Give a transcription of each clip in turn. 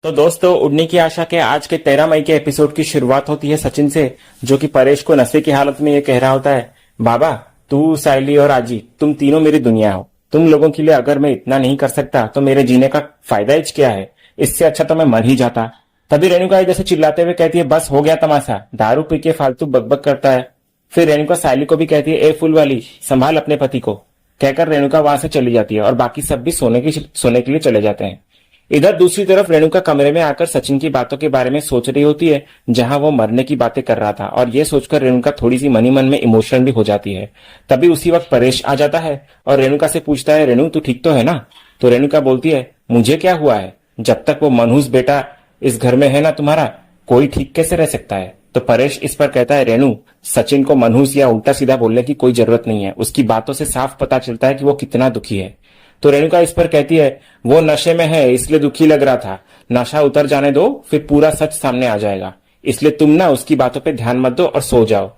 तो दोस्तों, उड़ने की आशा के आज के 13 मई के एपिसोड की शुरुआत होती है सचिन से, जो कि परेश को नशे की हालत में ये कह रहा होता है, बाबा तू, साइली और आजी, तुम तीनों मेरी दुनिया हो। तुम लोगों के लिए अगर मैं इतना नहीं कर सकता तो मेरे जीने का फायदा ही क्या है। इससे अच्छा तो मैं मर ही जाता। तभी रेणुका इधर से चिल्लाते हुए कहती है, बस हो गया तमाशा, दारू पी के फालतू बकबक करता है। फिर रेणुका साइली को भी कहती है, ए फूल वाली, संभाल अपने पति को। कहकर रेणुका वहां से चली जाती है और बाकी सब भी सोने के लिए चले जाते हैं। इधर दूसरी तरफ रेणुका कमरे में आकर सचिन की बातों के बारे में सोच रही होती है, जहां वो मरने की बातें कर रहा था, और ये सोचकर रेणुका थोड़ी सी मनी मन में इमोशनल भी हो जाती है। तभी उसी वक्त परेश आ जाता है और रेणुका से पूछता है, रेणु तू ठीक तो है ना। तो रेणुका बोलती है, मुझे क्या हुआ है, जब तक वो मनहूस बेटा इस घर में है ना तुम्हारा, कोई ठीक कैसे रह सकता है। तो परेश इस पर कहता है, रेणु, सचिन को मनहूस या उल्टा सीधा बोलने की कोई जरूरत नहीं है, उसकी बातों से साफ पता चलता है कि वो कितना दुखी है। तो रेणुका इस पर कहती है, वो नशे में है इसलिए दुखी लग रहा था, नशा उतर जाने दो फिर पूरा सच सामने आ जाएगा, इसलिए तुम ना उसकी बातों पे ध्यान मत दो और सो जाओ।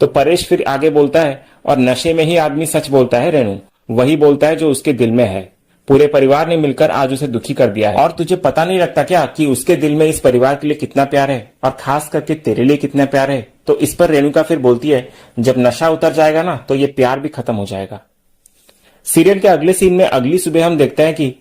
तो परेश फिर आगे बोलता है, और नशे में ही आदमी सच बोलता है रेणु, वही बोलता है जो उसके दिल में है। पूरे परिवार ने मिलकर आज उसे दुखी कर दिया है, और तुझे पता नहीं लगता क्या कि उसके दिल में इस परिवार के लिए कितना प्यार है, और खास करके तेरे लिए कितना प्यार है। तो इस पर रेणुका फिर बोलती है, जब नशा उतर जाएगा ना तो ये प्यार भी खत्म हो जाएगा। सीरियल के अगले सीन में अगली सुबह हम देखते हैं कि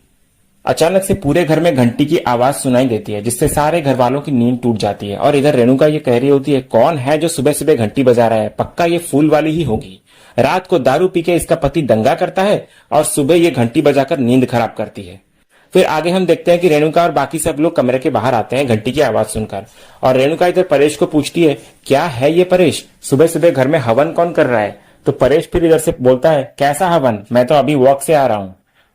अचानक से पूरे घर में घंटी की आवाज सुनाई देती है, जिससे सारे घर वालों की नींद टूट जाती है। और इधर रेणुका ये कह रही होती है, कौन है जो सुबह सुबह घंटी बजा रहा है, पक्का ये फूल वाली ही होगी। रात को दारू पी के इसका पति दंगा करता है और सुबह ये घंटी बजाकर नींद खराब करती है। फिर आगे हम देखते हैं कि रेणुका और बाकी सब लोग कमरे के बाहर आते हैं घंटी की आवाज सुनकर, और रेणुका इधर परेश को पूछती है, क्या है ये परेश, सुबह सुबह घर में हवन कौन कर रहा है। तो परेश फिर इधर से बोलता है, कैसा हवन, मैं तो अभी वॉक से आ रहा हूं।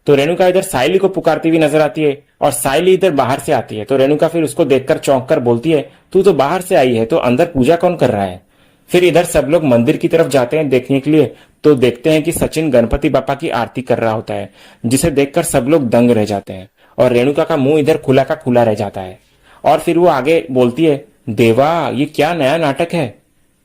तो रेणुका इधर साइली को पुकारती हुई नजर आती है, और साइली इधर बाहर से आती है। तो रेणुका फिर उसको देखकर चौंक कर बोलती है, तू तो बाहर से आई है तो अंदर पूजा कौन कर रहा है। फिर इधर सब लोग मंदिर की तरफ जाते हैं देखने के लिए, तो देखते हैं कि सचिन गणपति बापा की आरती कर रहा होता है, जिसे देखकर सब लोग दंग रह जाते हैं, और रेणुका का मुंह इधर खुला का खुला रह जाता है। और फिर वो आगे बोलती है, देवा ये क्या नया नाटक है।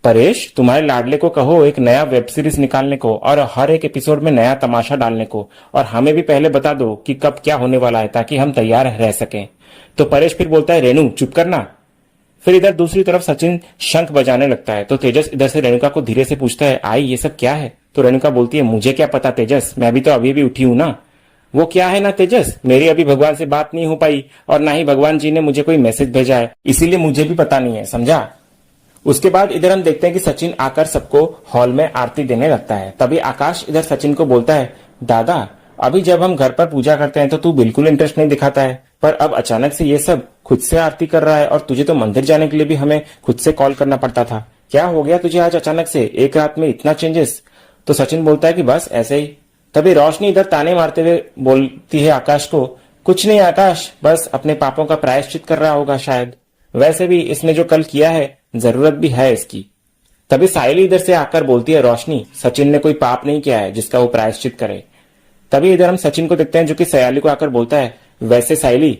परेश, तुम्हारे लाडले को कहो एक नया वेब सीरीज निकालने को, और हर एक एपिसोड में नया तमाशा डालने को, और हमें भी पहले बता दो कि कब क्या होने वाला है, ताकि हम तैयार रह सकें। तो परेश फिर बोलता है, रेणु चुप करना। फिर इधर दूसरी तरफ सचिन शंख बजाने लगता है। तो तेजस इधर से रेणुका को धीरे से पूछता है, आई ये सब क्या है। तो रेणुका बोलती है, मुझे क्या पता तेजस, मैं भी तो अभी भी उठी हूं ना। वो क्या है ना तेजस, मेरी अभी भगवान से बात नहीं हो पाई, और ना ही भगवान जी ने मुझे कोई मैसेज भेजा है, इसीलिए मुझे भी पता नहीं है, समझा। उसके बाद इधर हम देखते हैं कि सचिन आकर सबको हॉल में आरती देने लगता है। तभी आकाश इधर सचिन को बोलता है, दादा अभी जब हम घर पर पूजा करते हैं तो तू बिल्कुल इंटरेस्ट नहीं दिखाता है, पर अब अचानक से ये सब खुद से आरती कर रहा है, और तुझे तो मंदिर जाने के लिए भी हमें खुद से कॉल करना पड़ता था। क्या हो गया तुझे आज अचानक से, एक रात में इतना चेंजेस। तो सचिन बोलता है कि बस ऐसे ही। तभी रोशनी इधर ताने मारते हुए बोलती है आकाश को, कुछ नहीं आकाश, बस अपने पापों का प्रायश्चित कर रहा होगा शायद, वैसे भी इसने जो कल किया है जरूरत भी है इसकी। तभी साइली इधर से आकर बोलती है, रोशनी सचिन ने कोई पाप नहीं किया है जिसका वो प्रायश्चित करे। तभी इधर हम सचिन को देखते हैं जो कि सयाली को आकर बोलता है, वैसे साइली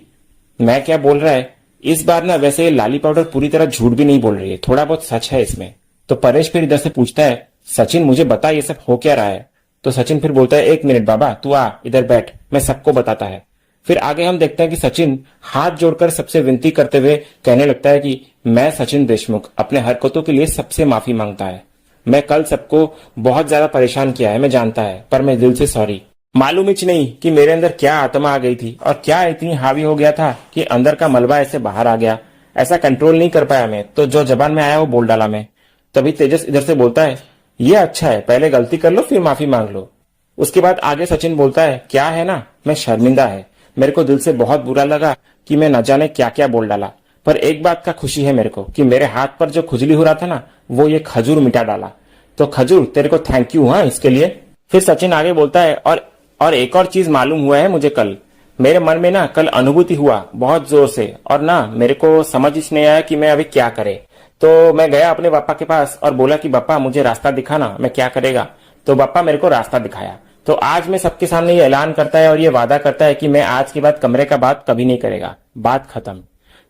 मैं क्या बोल रहा है इस बार ना, वैसे लाली पाउडर पूरी तरह झूठ भी नहीं बोल रही है, थोड़ा बहुत सच है इसमें। तो परेश फिर इधर से पूछता है, सचिन मुझे बता ये सब हो क्या रहा है। तो सचिन फिर बोलता है, एक मिनट बाबा तू आ इधर बैठ, मैं सबको बताता है। फिर आगे हम देखते हैं कि सचिन हाथ जोड़कर सबसे विनती करते हुए कहने लगता है कि मैं सचिन देशमुख अपने हरकतों के लिए सबसे माफी मांगता है। मैं कल सबको बहुत ज्यादा परेशान किया है, मैं जानता है, पर मैं दिल से सॉरी। मालूम ही नहीं कि मेरे अंदर क्या आत्मा आ गई थी और क्या इतनी हावी हो गया था कि अंदर का मलबा ऐसे बाहर आ गया, ऐसा कंट्रोल नहीं कर पाया मैं, तो जो जबान में आया वो बोल डाला मैं। तभी तेजस इधर से बोलता है, ये अच्छा है, पहले गलती कर लो फिर माफी मांग लो। उसके बाद आगे सचिन बोलता है, क्या है ना, मैं शर्मिंदा है, मेरे को दिल से बहुत बुरा लगा कि मैं न जाने क्या क्या बोल डाला, पर एक बात का खुशी है मेरे को कि मेरे हाथ पर जो खुजली हो रहा था ना, वो ये खजूर मिटा डाला। तो खजूर तेरे को थैंक यू हाँ इसके लिए। फिर सचिन आगे बोलता है, और एक और चीज मालूम हुआ है मुझे कल, मेरे मन में ना कल अनुभूति हुआ बहुत जोर से, और ना मेरे को समझ ही नहीं आया कि मैं अभी क्या करे। तो मैं गया अपने पापा के पास और बोला कि पापा मुझे रास्ता दिखाना, मैं क्या करेगा। तो पापा मेरे को रास्ता दिखाया। तो आज मैं सबके सामने ये ऐलान करता है और ये वादा करता है कि मैं आज के बाद कमरे का बात कभी नहीं करेगा, बात खत्म।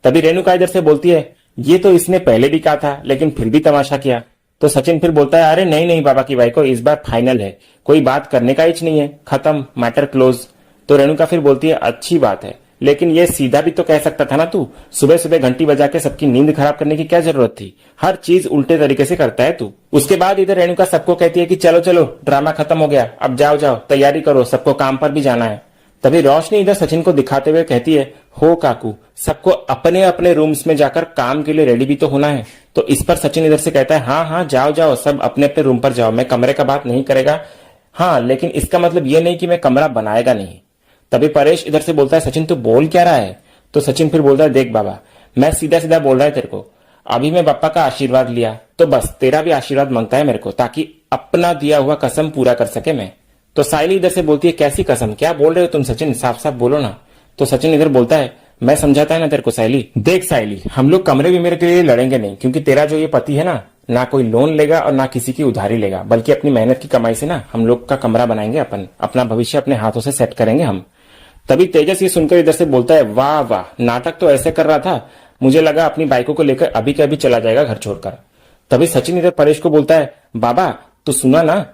तभी रेणुका इधर से बोलती है, ये तो इसने पहले भी कहा था लेकिन फिर भी तमाशा किया। तो सचिन फिर बोलता है, अरे नहीं नहीं बाबा की भाई को, इस बार फाइनल है, कोई बात करने का ही नहीं है, खत्म, मैटर क्लोज। तो रेणुका फिर बोलती है, अच्छी बात है, लेकिन ये सीधा भी तो कह सकता था ना तू। सुबह सुबह घंटी बजा के सबकी नींद खराब करने की क्या जरूरत थी। हर चीज उल्टे तरीके से करता है तू। उसके बाद इधर रेणुका सबको कहती है कि चलो चलो ड्रामा खत्म हो गया, अब जाओ जाओ तैयारी करो, सबको काम पर भी जाना है। तभी रोशनी इधर सचिन को दिखाते हुए कहती है, हो काकू, सबको अपने अपने रूम्स में जाकर काम के लिए रेडी भी तो होना है। तो इस पर सचिन इधर से कहता है, हाँ हाँ जाओ जाओ, सब अपने अपने रूम पर जाओ, मैं कमरे का बात नहीं करेगा। हाँ लेकिन इसका मतलब ये नहीं कि मैं कमरा बनाएगा नहीं। तभी परेश इधर से बोलता है, सचिन तू बोल क्या रहा है। तो सचिन फिर बोलता है, देख बाबा, मैं सीधा सीधा बोल रहा है तेरे को, अभी मैं पापा का आशीर्वाद लिया तो बस तेरा भी आशीर्वाद मांगता है मेरे को, ताकि अपना दिया हुआ कसम पूरा कर सके मैं। तो साइली इधर से बोलती है, कैसी कसम, क्या बोल रहे हो तुम सचिन, साफ साफ बोलो ना। तो सचिन इधर बोलता है, मैं समझाता है ना तेरे को साइली। देख साइली, हम लोग कमरे भी मेरे के लिए लड़ेंगे नहीं, क्योंकि तेरा जो ये पति है ना कोई लोन लेगा और ना किसी की उधारी लेगा, बल्कि अपनी मेहनत की कमाई से ना हम लोग का कमरा बनाएंगे, अपन अपना भविष्य अपने हाथों से सेट करेंगे हम। तभी तेजस ये सुनकर इधर से बोलता है, वाह वाह, नाटक तो ऐसे कर रहा था, मुझे लगा अपनी बाइकों को लेकर अभी के अभी चला जाएगा घर छोड़कर। तभी सचिन इधर परेश को बोलता है, बाबा तू सुना ना,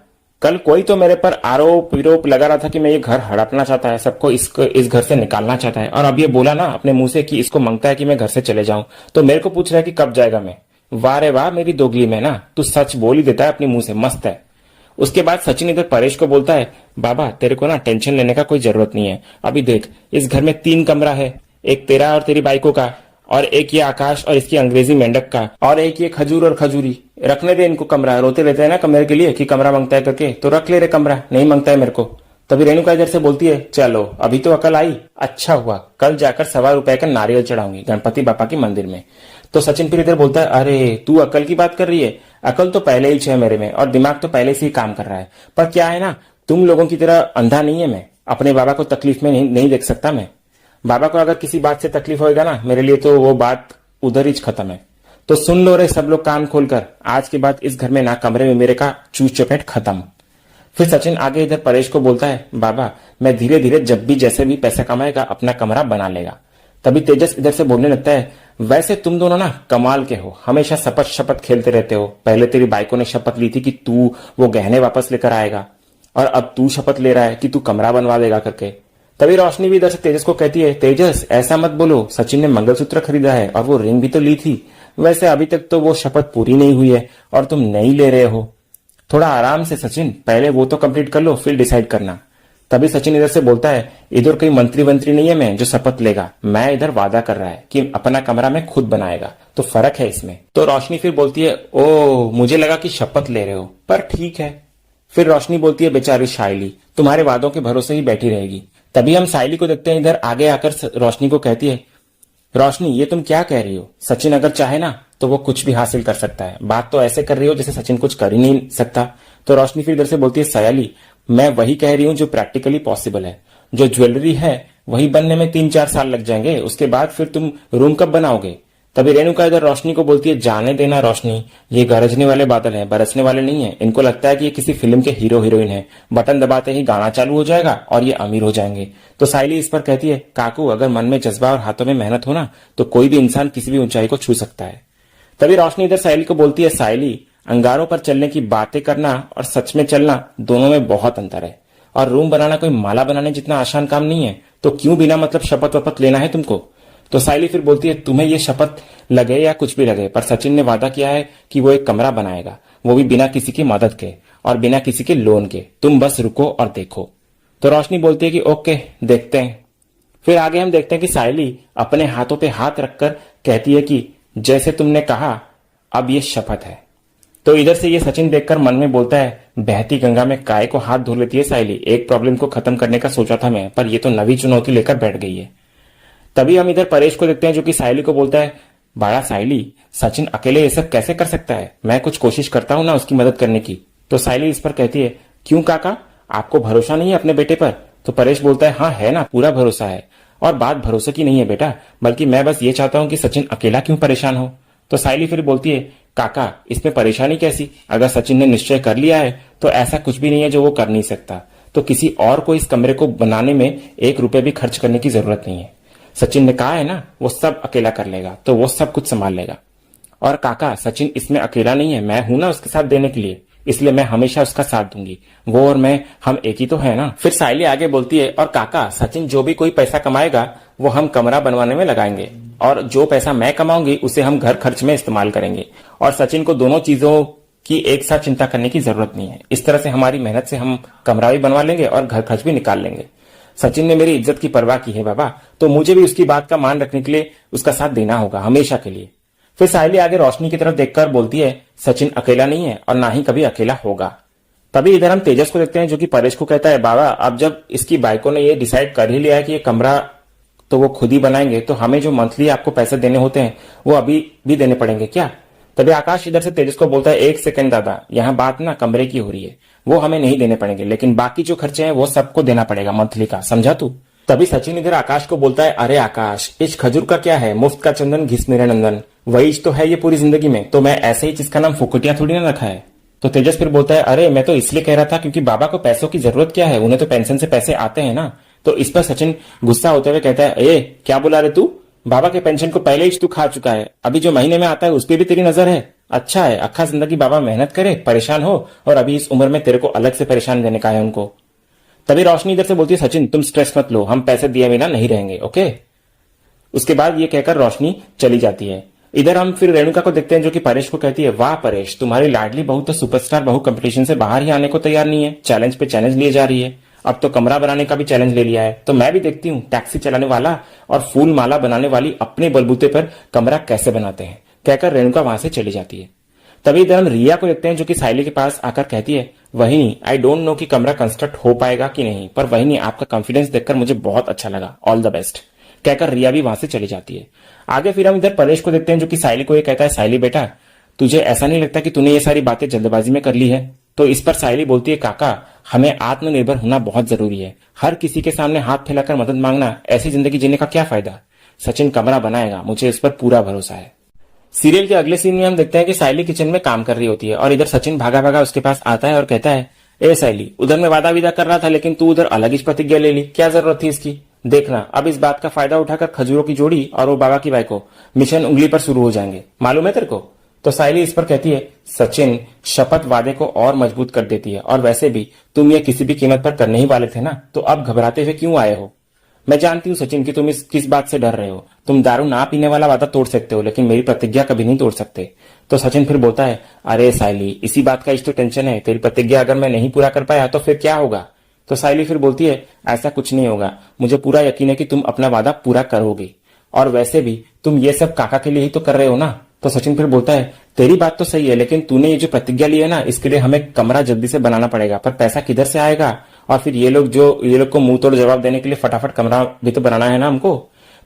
कल कोई तो मेरे पर आरोप विरोप लगा रहा था कि मैं ये घर हड़पना चाहता है, सबको इस घर से निकालना चाहता है, और अब ये बोला ना अपने मुंह से कि इसको मांगता है कि मैं घर से चले जाऊं, तो मेरे को पूछ रहा है कि कब जाएगा मैं। वाह रे वाह मेरी दोगली में ना, तू सच बोल ही देता है अपने मुंह से, मस्त है। उसके बाद सचिन इधर परेश को बोलता है, बाबा तेरे को ना टेंशन लेने का कोई जरूरत नहीं है, अभी देख इस घर में 3 कमरा है, एक तेरा और तेरी बाइकों का, और एक ये आकाश और इसकी अंग्रेजी मेंढक का, और एक ये खजूर और खजूरी। रखने दे इनको कमरा, रोते रहते हैं ना कमरे के लिए कि कमरा मांगता है करके, तो रख ले रे कमरा, नहीं मांगता है मेरे को। तभी रेणुका इधर से बोलती है, चलो अभी तो अकल आई, अच्छा हुआ, कल जाकर ₹1.25 का नारियल चढ़ाऊंगी गणपति बापा के मंदिर में। तो सचिन फिर इधर बोलता है, अरे तू अकल की बात कर रही है, अकल तो पहले ही है मेरे में, और दिमाग तो पहले से ही काम कर रहा है, पर क्या है ना, तुम लोगों की तरह अंधा नहीं है मैं, अपने बाबा को तकलीफ में नहीं देख सकता मैं। बाबा को अगर किसी बात से तकलीफ होएगा ना, मेरे लिए तो वो बात उधर ही खत्म है। तो सुन लो रे सब लोग कान खोलकर, आज के बाद इस घर में ना कमरे में मेरे का चूस चपेट खत्म। फिर सचिन आगे इधर परेश को बोलता है, बाबा मैं धीरे धीरे जब भी जैसे भी पैसा कमाएगा अपना कमरा बना लेगा। तभी तेजस इधर से बोलने लगता है, वैसे तुम दोनों ना कमाल के हो, हमेशा शपथ शपथ खेलते रहते हो। पहले तेरी बाइकों ने शपथ ली थी कि तू वो गहने वापस लेकर आएगा, और अब तू शपथ ले रहा है कि तू कमरा बनवा देगा करके। तभी रोशनी भी इधर से तेजस को कहती है, तेजस ऐसा मत बोलो, सचिन ने मंगलसूत्र खरीदा है और वो रिंग भी तो ली थी, वैसे अभी तक तो वो शपथ पूरी नहीं हुई है और तुम नहीं ले रहे हो, थोड़ा आराम से सचिन, पहले वो तो कंप्लीट कर लो फिर डिसाइड करना। तभी सचिन इधर से बोलता है, इधर कोई मंत्री वंत्री नहीं है मैं जो शपथ लेगा, मैं इधर वादा कर रहा है कि अपना कमरा मैं खुद बनाएगा, तो फर्क है इसमें। तो रोशनी फिर बोलती है, ओ मुझे लगा कि शपथ ले रहे हो, पर ठीक है। फिर रोशनी बोलती है, बेचारी साइली तुम्हारे वादों के भरोसे ही बैठी रहेगी। तभी हम साइली को देखते हैं, इधर आगे आकर रोशनी को कहती है, रोशनी ये तुम क्या कह रही हो, सचिन अगर चाहे ना तो वो कुछ भी हासिल कर सकता है, बात तो ऐसे कर रही हो जैसे सचिन कुछ कर ही नहीं सकता। तो रोशनी फिर इधर से बोलती है, सयाली मैं वही कह रही हूँ जो प्रैक्टिकली पॉसिबल है, जो ज्वेलरी है वही बनने में 3-4 साल लग जाएंगे, उसके बाद फिर तुम रूम कब बनाओगे। तभी रेणुका इधर रोशनी को बोलती है, जाने देना रोशनी, ये गरजने वाले बादल हैं, बरसने वाले नहीं है, इनको लगता है कि ये किसी फिल्म के हीरो हीरोइन है, बटन दबाते ही गाना चालू हो जाएगा और ये अमीर हो जाएंगे। तो साइली इस पर कहती है, काकू अगर मन में जज्बा और हाथों में मेहनत हो ना तो कोई भी इंसान किसी भी ऊंचाई को छू सकता है। तभी रोशनी इधर साइली को बोलती है, साइली अंगारों पर चलने की बातें करना और सच में चलना दोनों में बहुत अंतर है, और रूम बनाना कोई माला बनाने जितना आसान काम नहीं है, तो क्यों बिना मतलब शपथ वपथ लेना है तुमको। तो साइली फिर बोलती है, तुम्हें ये शपथ लगे या कुछ भी लगे, पर सचिन ने वादा किया है कि वो एक कमरा बनाएगा, वो भी बिना किसी की मदद के और बिना किसी के लोन के, तुम बस रुको और देखो। तो रोशनी बोलती है कि ओके देखते हैं। फिर आगे हम देखते हैं कि साइली अपने हाथों पे हाथ रखकर कहती है कि जैसे तुमने कहा अब ये शपथ है। तो इधर से ये सचिन देखकर मन में बोलता है, बहती गंगा में काय को हाथ धो लेती है साइली, एक प्रॉब्लम को खत्म करने का सोचा था मैं, पर ये तो नवी चुनौती लेकर बैठ गई है। तभी हम इधर परेश को देखते हैं जो कि साइली को बोलता है, बड़ा साइली सचिन अकेले ये सब कैसे कर सकता है, मैं कुछ कोशिश करता हूं ना उसकी मदद करने की। तो साइली इस पर कहती है, क्यों काका आपको भरोसा नहीं है अपने बेटे पर। तो परेश बोलता है, हाँ है ना, पूरा भरोसा है, और बात भरोसे की नहीं है बेटा, बल्कि मैं बस ये चाहता हूं कि सचिन अकेला क्यों परेशान हो। तो साइली फिर बोलती है, काका इसमें परेशानी कैसी, अगर सचिन ने निश्चय कर लिया है तो ऐसा कुछ भी नहीं है जो वो कर नहीं सकता, तो किसी और को इस कमरे को बनाने में 1 रुपए भी खर्च करने की जरूरत नहीं है। सचिन ने कहा है ना वो सब अकेला कर लेगा, तो वो सब कुछ संभाल लेगा। और काका सचिन इसमें अकेला नहीं है, मैं हूं ना उसके साथ देने के लिए, इसलिए मैं हमेशा उसका साथ दूंगी, वो और मैं हम एक ही तो है ना। फिर साइली आगे बोलती है, और काका सचिन जो भी कोई पैसा कमाएगा वो हम कमरा बनवाने में लगाएंगे और जो पैसा मैं कमाऊंगी उसे हम घर खर्च में इस्तेमाल करेंगे। और सचिन को दोनों चीजों की एक साथ चिंता करने की जरूरत नहीं है। इस तरह से हमारी मेहनत से हम कमरा भी बनवा लेंगे और घर खर्च भी निकाल लेंगे। सचिन ने मेरी इज्जत की परवाह की है बाबा, तो मुझे भी उसकी बात का मान रखने के लिए उसका साथ देना होगा हमेशा के लिए। फिर साहिली आगे रोशनी की तरफ देखकर बोलती है, सचिन अकेला नहीं है और ना ही कभी अकेला होगा। तभी इधर हम तेजस को देखते हैं जो कि परेश को कहता है, बाबा अब जब इसकी बाइकों ने ये डिसाइड कर ही लिया है कि ये कमरा तो वो खुद ही बनाएंगे, तो हमें जो मंथली आपको पैसे देने होते हैं वो अभी भी देने पड़ेंगे क्या? तभी आकाश इधर से तेजस को बोलता है, एक सेकंड दादा, यहाँ बात ना कमरे की हो रही है, वो हमें नहीं देने पड़ेंगे, लेकिन बाकी जो खर्चे हैं वो सबको देना पड़ेगा मंथली का, समझा तू? तभी सचिन इधर आकाश को बोलता है, अरे आकाश, इस खजूर का क्या है, मुफ्त का चंदन घिस मेरे नंदन, वही तो है ये पूरी जिंदगी में, तो मैं ऐसे ही जिसका नाम फुकटिया थोड़ी ना रखा है। तो तेजस फिर बोलता है, अरे मैं तो इसलिए कह रहा था क्योंकि बाबा को पैसों की जरूरत क्या है, उन्हें तो पेंशन से पैसे आते हैं ना। तो इस पर सचिन गुस्सा होते हुए कहता है, ए क्या बोला रे तू, बाबा के पेंशन को पहले ही तू खा चुका है, अभी जो महीने में आता है उस पर भी तेरी नजर है? अच्छा है, अक्खा जिंदगी बाबा मेहनत करे, परेशान हो, और अभी इस उम्र में तेरे को अलग से परेशान देने का है उनको। तभी रोशनी इधर से बोलती है, सचिन तुम स्ट्रेस मत लो, हम पैसे दिए बिना नहीं रहेंगे, ओके? उसके बाद ये कहकर रोशनी चली जाती है। इधर हम फिर रेणुका को देखते हैं जो कि परेश को कहती है, वाह परेश, तुम्हारी लाडली बहू तो सुपरस्टार बहू कंपटीशन से बाहर ही आने को तैयार नहीं है, चैलेंज पे चैलेंज लिए जा रही है, अब तो कमरा बनाने का भी चैलेंज ले लिया है। तो मैं भी देखती हूँ टैक्सी चलाने वाला और फूल माला बनाने वाली अपने बलबूते पर कमरा कैसे बनाते हैं, कहकर रेणुका वहां से चली जाती है। तभी इधर हम रिया को देखते हैं जो कि साइली के पास आकर कहती है, वही आई डोंट नो कि कमरा कंस्ट्रक्ट हो पाएगा कि नहीं, पर वही आपका कॉन्फिडेंस देखकर मुझे बहुत अच्छा लगा, ऑल द बेस्ट, कहकर रिया भी वहां से चली जाती है। आगे फिर हम इधर परेश को देखते हैं जो कि साइली को ये कहता है, साइली बेटा, तुझे ऐसा नहीं लगता कि तूने ये सारी बातें जल्दबाजी में कर ली है? तो इस पर साइली बोलती है, काका हमें आत्मनिर्भर होना बहुत जरूरी है, हर किसी के सामने हाथ फैलाकर मदद मांगना, ऐसी जिंदगी जीने का क्या फायदा? सचिन कमरा बनाएगा, मुझे इस पर पूरा भरोसा है। सीरियल के अगले सीन में हम देखते हैं कि साइली किचन में काम कर रही होती है और इधर सचिन भागा भागा उसके पास आता है और कहता है, ए साइली, उधर मैं वादा विदा कर रहा था लेकिन तू उधर अलग ही प्रतिज्ञा ले ली, क्या जरूरत थी इसकी? देखना अब इस बात का फायदा उठाकर खजूरों की जोड़ी और वो बाबा की बाइको मिशन उंगली पर शुरू हो जाएंगे, मालूम है तेरे को? तो साइली इस पर कहती है, सचिन शपथ वादे को और मजबूत कर देती है, और वैसे भी तुम ये किसी भी कीमत पर करने ही वाले थे ना, तो अब घबराते हुए क्यों आए हो? मैं जानती हूँ सचिन कि तुम किस बात से डर रहे हो, तुम दारू ना पीने वाला वादा तोड़ सकते हो लेकिन मेरी प्रतिज्ञा कभी नहीं तोड़ सकते। तो सचिन फिर बोलता है, अरे साइली, इसी बात का तो टेंशन है, तेरी प्रतिज्ञा अगर मैं नहीं पूरा कर पाया तो फिर क्या होगा? तो साइली फिर बोलती है, ऐसा कुछ नहीं होगा, मुझे पूरा यकीन है कि तुम अपना वादा पूरा करोगे, और वैसे भी तुम ये सब काका के लिए ही तो कर रहे हो ना। तो सचिन फिर बोलता है, तेरी बात तो सही है, लेकिन तूने ये जो प्रतिज्ञा ली है ना, इसके लिए हमें कमरा जल्दी से बनाना पड़ेगा, पर पैसा किधर से आएगा? और फिर ये लोग को मुंह तोड़ जवाब देने के लिए फटाफट कमरा भी तो बनाना है ना हमको।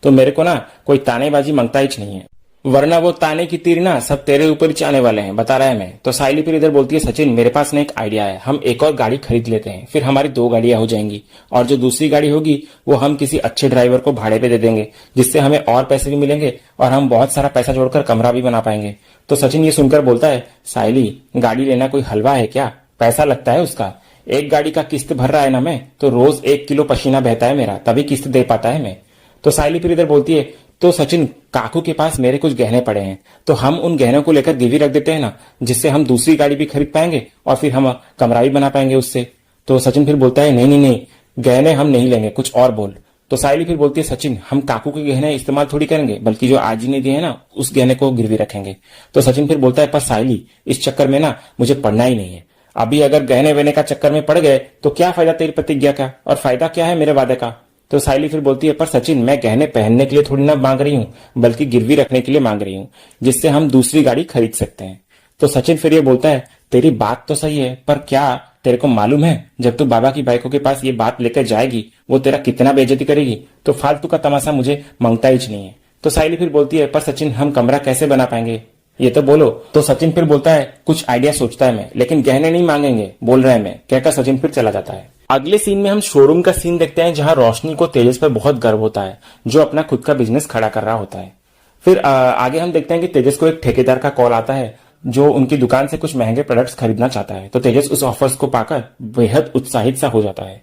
तो मेरे को ना कोई तानेबाजी मांगता ही नहीं है, वरना वो ताने की तीर ना सब तेरे ऊपर ही आने वाले हैं, बता रहा है मैं। तो साइली फिर इधर बोलती है, सचिन मेरे पास ना एक आइडिया है, हम एक और गाड़ी खरीद लेते हैं, फिर हमारी 2 गाड़ियां हो जाएंगी, और जो दूसरी गाड़ी होगी वो हम किसी अच्छे ड्राइवर को भाड़े पे दे देंगे, जिससे हमें और पैसे भी मिलेंगे और हम बहुत सारा पैसा जोड़कर कमरा भी बना पाएंगे। तो सचिन ये सुनकर बोलता है, साइली गाड़ी लेना कोई हलवा है क्या? पैसा लगता है उसका, एक गाड़ी का किस्त भर रहा है ना मैं, तो रोज 1 किलो पसीना बहता है मेरा, तभी किस्त दे पाता है मैं। तो साइली फिर इधर बोलती है, तो सचिन काकू के पास मेरे कुछ गहने पड़े हैं, तो हम उन गहनों को लेकर गिरवी रख देते हैं ना, जिससे हम दूसरी गाड़ी भी खरीद पाएंगे और फिर हम कमरा भी बना पाएंगे उससे। तो सचिन फिर बोलता है, नहीं नहीं नहीं, गहने हम नहीं लेंगे, कुछ और बोल। तो साइली फिर बोलती है, सचिन हम काकू के गहने इस्तेमाल थोड़ी करेंगे, बल्कि जो आज ही ने दिए है ना उस गहने को गिरवी रखेंगे। तो सचिन फिर बोलता है, पर साइली इस चक्कर में ना मुझे पढ़ना ही नहीं है, अभी अगर गहने वेने का चक्कर में पड़ गए तो क्या फायदा तेरी प्रतिज्ञा का, और फायदा क्या है मेरे वादे का? तो साइली फिर बोलती है, पर सचिन मैं गहने पहनने के लिए थोड़ी ना मांग रही हूँ, बल्कि गिरवी रखने के लिए मांग रही हूँ, जिससे हम दूसरी गाड़ी खरीद सकते हैं। तो सचिन फिर ये बोलता है, तेरी बात तो सही है, पर क्या तेरे को मालूम है जब तू बाबा की बाइकों के पास ये बात लेकर जाएगी वो तेरा कितना बेइज्जती करेगी? तो फालतू का तमाशा मुझे मांगता ही नहीं है। तो साइली फिर बोलती है, पर सचिन हम कमरा कैसे बना पाएंगे, ये तो बोलो। तो सचिन फिर बोलता है, कुछ आइडिया सोचता है मैं, लेकिन गहने नहीं मांगेंगे बोल रहे हैं मैं, कहकर सचिन फिर चला जाता है। अगले सीन में हम शोरूम का सीन देखते हैं जहां रोशनी को तेजस पर बहुत गर्व होता है, जो अपना खुद का बिजनेस खड़ा कर रहा होता है। फिर आगे हम देखते हैं कि तेजस को एक ठेकेदार का कॉल आता है जो उनकी दुकान से कुछ महंगे प्रोडक्ट्स खरीदना चाहता है। तो तेजस उस ऑफर्स को पाकर बेहद उत्साहित सा हो जाता है।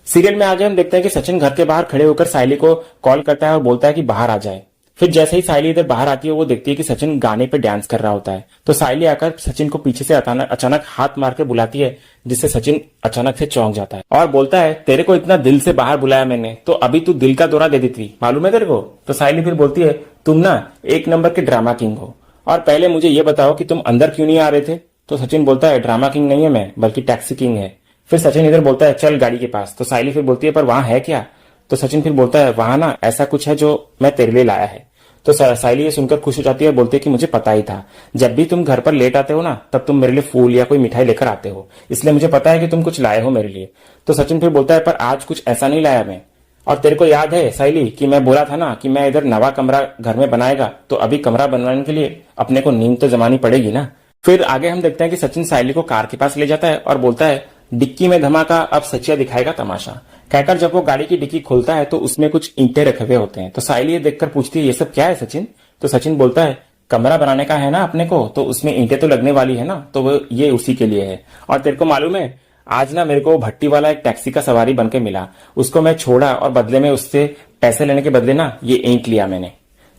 सीरियल में आगे हम देखते हैं कि सचिन घर के बाहर खड़े होकर साइली को कॉल करता है और बोलता है कि बाहर आ जाए। फिर जैसे ही साइली इधर बाहर आती है वो देखती है कि सचिन गाने पे डांस कर रहा होता है। तो साइली आकर सचिन को पीछे से अचानक हाथ मार के बुलाती है, जिससे सचिन अचानक से चौंक जाता है और बोलता है, तेरे को इतना दिल से बाहर बुलाया मैंने तो अभी तू दिल का दौरा दे दी थी, मालूम है तेरे को। तो साइली फिर बोलती है, तुम ना एक नंबर के ड्रामा किंग हो, और पहले मुझे ये बताओ कि तुम अंदर क्यों नहीं आ रहे थे। तो सचिन बोलता है, ड्रामा किंग नहीं है मैं, बल्कि टैक्सी किंग है। फिर सचिन इधर बोलता है, चल गाड़ी के पास। तो साइली फिर बोलती है, पर वहां है क्या। तो सचिन फिर बोलता है, वहां ना ऐसा कुछ है जो मैं तेरे लिए लाया है। तो साइली ये सुनकर खुश हो जाती है और बोलती है कि मुझे पता ही था, जब भी तुम घर पर लेट आते हो ना तब तुम मेरे लिए फूल या कोई मिठाई लेकर आते हो, इसलिए मुझे पता है कि तुम कुछ लाए हो मेरे लिए। तो सचिन फिर बोलता है, पर आज कुछ ऐसा नहीं लाया मैं। और तेरे को याद है साइली कि मैं बोला था ना कि मैं इधर नवा कमरा घर में बनाएगा, तो अभी कमरा बनवाने के लिए अपने को नींद तो जमानी पड़ेगी ना। फिर आगे हम देखते हैं कि सचिन साइली को कार के पास ले जाता है और बोलता है, डिक्की में धमाका, अब सचिया दिखाएगा तमाशा। कहकर जब वो गाड़ी की डिक्की खोलता है तो उसमें कुछ ईंटें रखे हुए होते हैं। तो साइली ये देखकर पूछती है, ये सब क्या है सचिन। तो सचिन बोलता है, कमरा बनाने का है ना अपने को, तो उसमें ईंटें तो लगने वाली है ना, तो वो ये उसी के लिए है। और तेरे को मालूम है, आज ना मेरे को भट्टी वाला एक टैक्सी का सवारी बन के मिला, उसको मैं छोड़ा और बदले में उससे पैसे लेने के बदले ना ये ईंट लिया मैंने।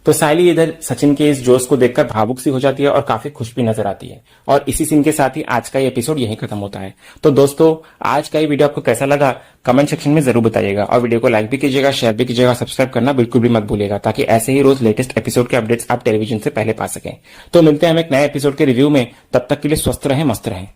तो साइली इधर सचिन के इस जोश को देखकर भावुक सी हो जाती है और काफी खुश भी नजर आती है। और इसी सीन के साथ ही आज का ये एपिसोड यहीं खत्म होता है। तो दोस्तों, आज का ये वीडियो आपको कैसा लगा कमेंट सेक्शन में जरूर बताइएगा, और वीडियो को लाइक भी कीजिएगा, शेयर भी कीजिएगा, सब्सक्राइब करना बिल्कुल भी मत भूलिएगा, ताकि ऐसे ही रोज लेटेस्ट एपिसोड के अपडेट्स आप टेलीविजन से पहले पा सकें। तो मिलते हैं हम एक नए एपिसोड के रिव्यू में, तब तक के लिए स्वस्थ रहें, मस्त रहें।